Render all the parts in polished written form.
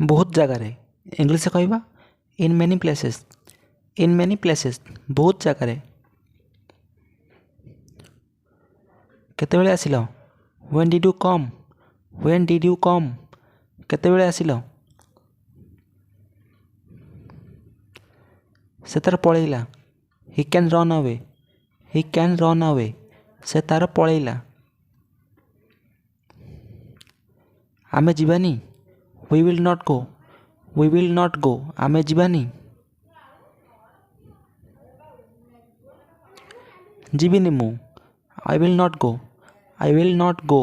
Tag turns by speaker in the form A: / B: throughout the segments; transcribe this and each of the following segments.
A: बहुत जगार इंग्लिश कहवा इन मेनी प्लेसेस बहुत जगार केतेबेले आसिल व्हेन डिड यू कम केतेबेले आसिल से तार पलैला ही कैन रन अवे से तार पलैला आमे जीवानी वी विल नॉट गो आमे जीवानी जीविनी मु आई विल नॉट गो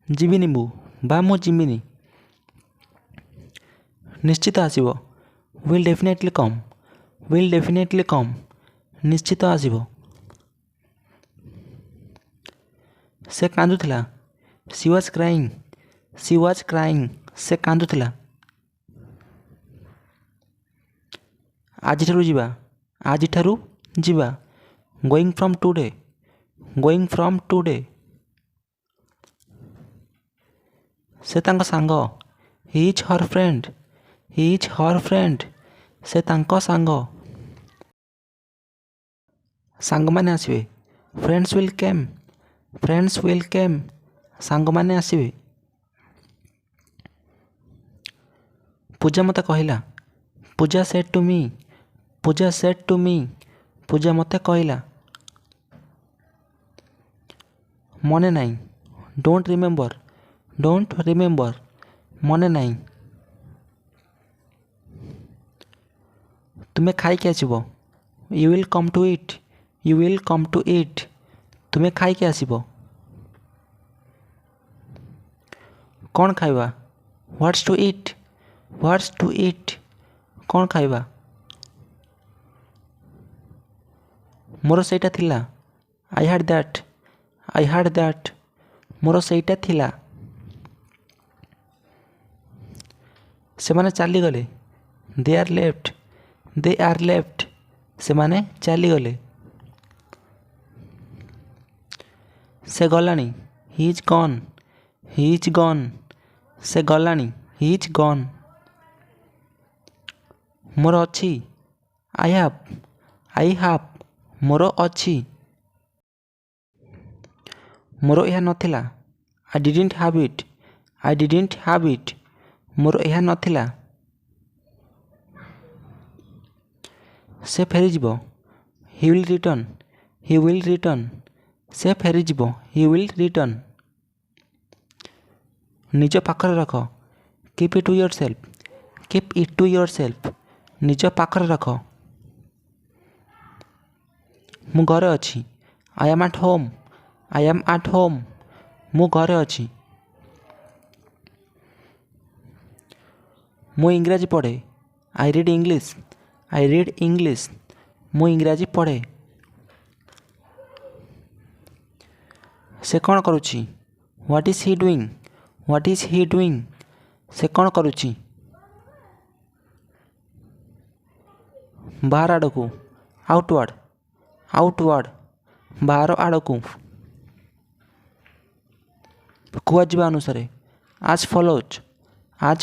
A: जीविनी मु बा मु जीविनी निश्चित आसीबो विल डेफिनेटली कम निश्चित आसीबो से कांदुथिला शी वाज क्राइंग से कांदुथिला आजिठारु जीवा गोइंग फ्रॉम टुडे से तांको सांग ही इज हर फ्रेंड से तांको सांग माने आसीबे फ्रेंड्स विल केम सांग माने आसीबे पूजा मते कहला पूजा सेड टू मी पूजा मते कहला मने नाई डोंट रिमेंबर मने नाई तुम्हें खाई के आसीबो you will come to it तुम्हें खाई के आसीबो कौन खाइबा व्हाट्स टू इट कौन खाइबा मोर सेटा थिला आई हैड दैट मोर सेटा थिला से माने चली गले दे आर लेफ्ट से माने चली गले से गलानी ही इज गॉन से गलानी ही इज गॉन मोर अच्छी आई हैव मोर अच्छी मोर यह नथिला आई डिडंट हैव इट मोर यह नथिला से फेरी जीवो ही विल रिटर्न से फेरी जीवो ही विल रिटर्न निज पाखरे रख कीप इट टू योरसेल्फ निज पाखरे रख मु घरे अच्छी आई एम एट होम मु घरे अच्छी मु इंग्राजी पढ़े आई रीड इंग्लिश मु इंग्राजी पढ़े से कौन करुची व्हाट इज ही डूइंग से कौन करुची बाहर आड़कू आउटवर्ड बाहर आड़कू कुआजिबा अनुसार आज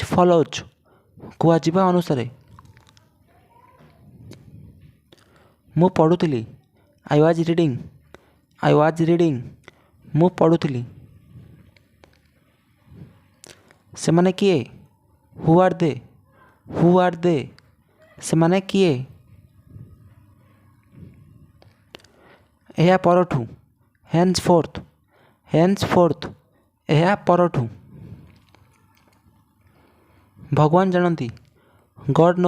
A: फॉलोज कुआजिबा अनुसार मु पढ़ुथिली आई वाज रीडिंग मु पढ़ुथिली से माने किए हु आर दे से माने किए एहा परठू हैंसफोर्थ एहा परठू भगवान जानती गॉड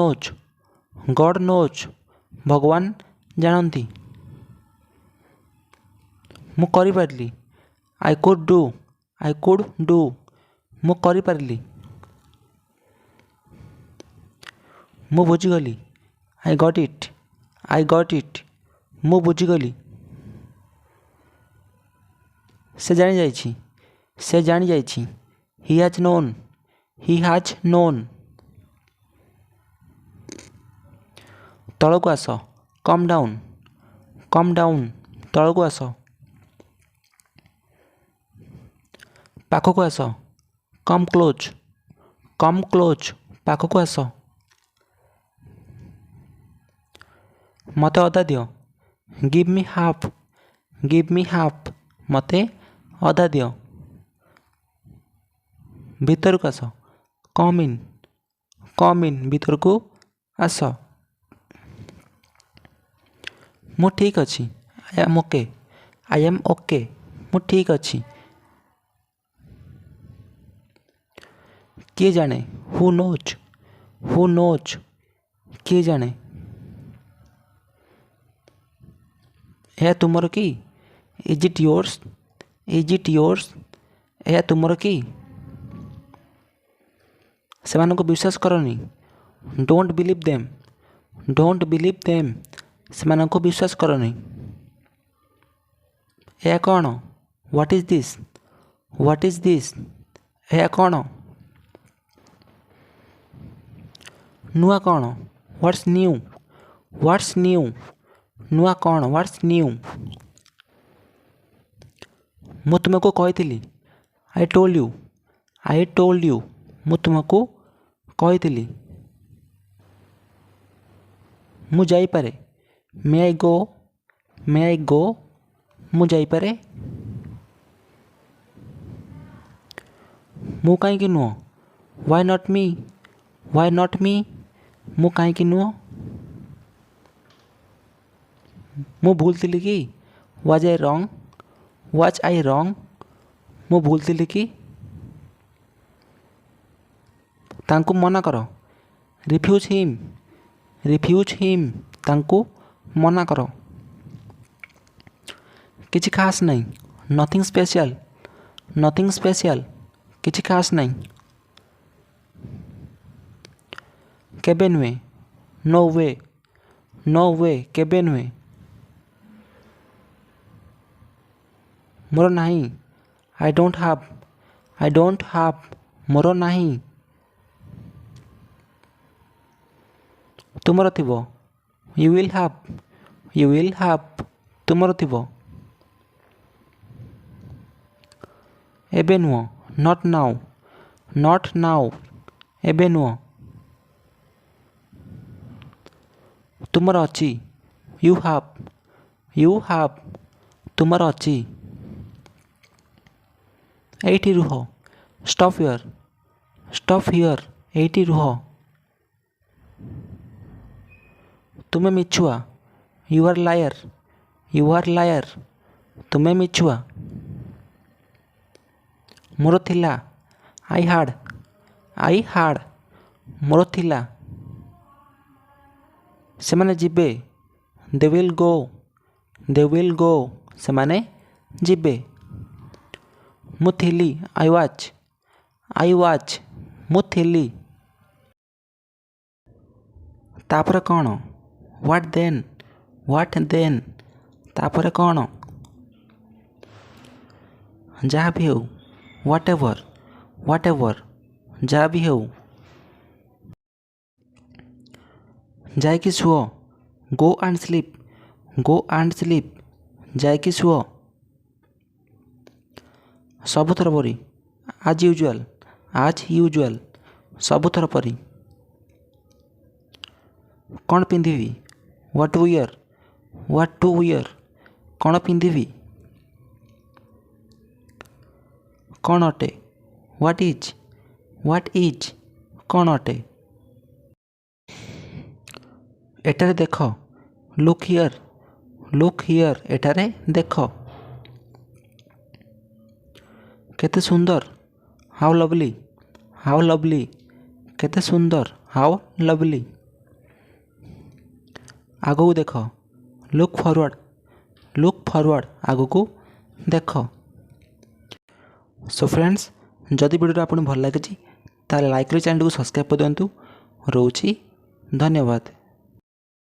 A: नोज भगवान जानती मु करि पारली आई कुड डू मु करि पारली मु बुझीगली आई गॉट इट मु बुझीगली से जानी जाइछि ही हैज नोन तलकू आस कम डाउन तलकू आस पाखकू आस कम क्लोज ପାଖକୁ ଆସ। ମୋତେ ଅଦା ଦିଅ। ଗିଭ୍ ମି ହାଫ୍। ଗିଭ୍ ମି ହାଫ୍। ମୋତେ ଅଦା ଦିଅ। ଭିତରକୁ ଆସ। Come in. Come in. ଭିତରକୁ ଆସ। ମୁଁ ଠିକ୍ ଅଛି। I am okay. I am okay. ମୁଁ ଠିକ୍ ଅଛି। କିଏ ଜାଣେ? Who knows. Who knows. କିଏ ଜାଣେ? ଏହା ତୁମର କି? Is it yours. Is it yours. ଏହା ତୁମର କି? ସେମାନଙ୍କୁ ବିଶ୍ୱାସ କରନି। Don't believe them. Don't believe them. ସେମାନଙ୍କୁ ବିଶ୍ୱାସ କରନି। ଏହା କ'ଣ? What is this. What is this. ଏହା କ'ଣ? ନୂଆ କ'ଣ? What's new. What's new. ନୂଆ କ'ଣ? What's new. ମୁଁ ତୁମକୁ କହିଥିଲି। I told you. I told you. ମୁଁ ତୁମକୁ କହିଥିଲି। ମୁଁ ଯାଇପାରେ। May I go. May I go. ମୁଁ ଯାଇପାରେ। ମୁଁ କାହିଁକି ନୁହଁ? Why not me. Why not me. ମୁଁ କାହିଁକି ନୁହଁ? ମୁଁ ଭୁଲ ଥିଲି କି? Was I wrong. Was I wrong. ମୁଁ ଭୁଲ ଥିଲି କି? ତାଙ୍କୁ ମନା କର। Refuse him. Refuse him. ତାଙ୍କୁ ମନା କର। କିଛି ଖାସ୍ ନାହିଁ। Nothing special. Nothing special. କିଛି ଖାସ୍ ନାହିଁ। କେବେ ନୁହେଁ। No way. No way. କେବେ ନୁହେଁ। ମୋର ନାହିଁ। I don't have. I don't have. ମୋର ନାହିଁ। ତୁମର ଥିବ। You will have. You will have. ତୁମର ଥିବ। ଏବେ ନୁହଁ। Not now. Not now. ଏବେ ନୁହଁ। ତୁମର ଅଛି। You have. You have. ତୁମର ଅଛି। ଏଇଠି ରୁହ। Stop here. Stop here. ଏଇଠି ରୁହ। ତୁମେ ମିଛୁଆ। You are liar. You are liar. ତୁମେ ମିଛୁଆ। ମୋର ଥିଲା। I had. I had. ମୋର ଥିଲା। ସେମାନେ ଯିବେ। They will go. They will go. ସେମାନେ ଯିବେ। ମୁଁ ଥିଲି। I was. I was. ମୁଁ ଥିଲି। ତାପରେ କ'ଣ? What then. What then. ତାପରେ କ'ଣ? ଯାହା ବି ହେଉ। Whatever. Whatever. ଯାହା ବି ହେଉ। ଯାଇକି ଶୁଅ। Go and sleep. Go and sleep. ଯାଇକି ଶୁଅ। ସବୁଥର ପରି। As usual. As usual. ସବୁଥର ପରି। କ'ଣ ପିନ୍ଧିବି? What to wear. What to wear. କ'ଣ ପିନ୍ଧିବି? କ'ଣ ଅଟେ? What is. What is. କ'ଣ ଅଟେ? ଏଠାରେ ଦେଖ। Look here. Look here. ଏଠାରେ ଦେଖ। କେତେ ସୁନ୍ଦର। ହାଉ ଲଭଲି। ହାଉ ଲଭଲି। କେତେ ସୁନ୍ଦର। ହାଉ ଲଭଲି। ଆଗକୁ ଦେଖ। Look forward. Look forward. ଆଗକୁ ଦେଖ। ସୋ ଫ୍ରେଣ୍ଡସ୍, ଯଦି ଭିଡ଼ିଓଟା ଆପଣଙ୍କୁ ଭଲ ଲାଗିଛି ତାହେଲେ ଲାଇକ୍ କରି ଚ୍ୟାନେଲକୁ ସବସ୍କ୍ରାଇବ୍ କରିଦିଅନ୍ତୁ। ରହୁଛି। ଧନ୍ୟବାଦ।